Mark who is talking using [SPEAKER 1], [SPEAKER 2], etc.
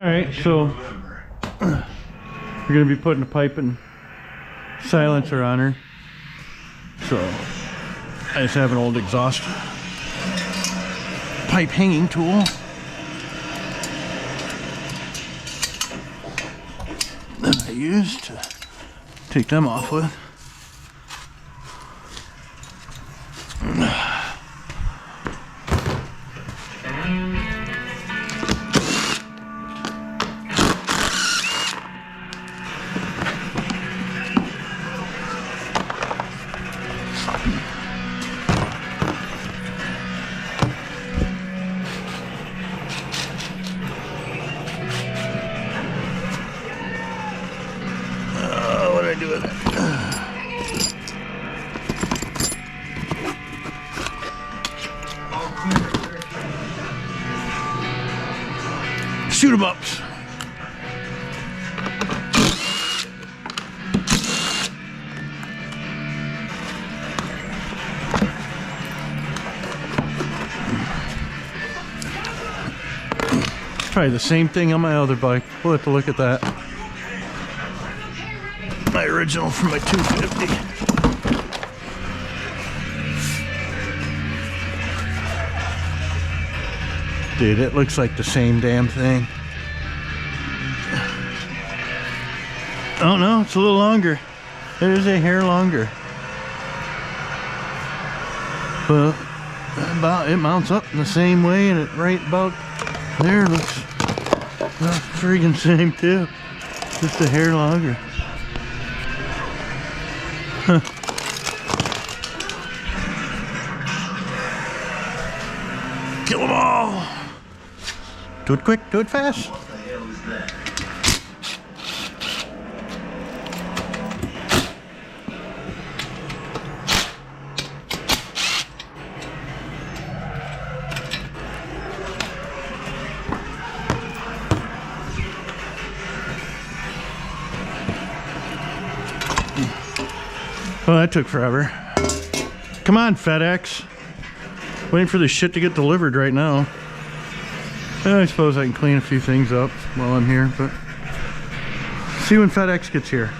[SPEAKER 1] Alright, so we're going to be putting a pipe and silencer on her. So I just have an old exhaust pipe hanging tool that I use to take them off with. What do I do with it? Shoot 'em ups. Try the same thing on my other bike. We'll have to look at that. My original from my 250. Dude, it looks like the same damn thing. Oh no, it's a little longer. It is a hair longer. But about it mounts up in the same way, and it right about there looks the friggin' same too. Just a hair longer. Huh. Kill them all. Do it quick, do it fast.
[SPEAKER 2] What the hell is that?
[SPEAKER 1] Well, that took forever. Come on, FedEx. Waiting for this shit to get delivered right now. I suppose I can clean a few things up while I'm here, but see when FedEx gets here.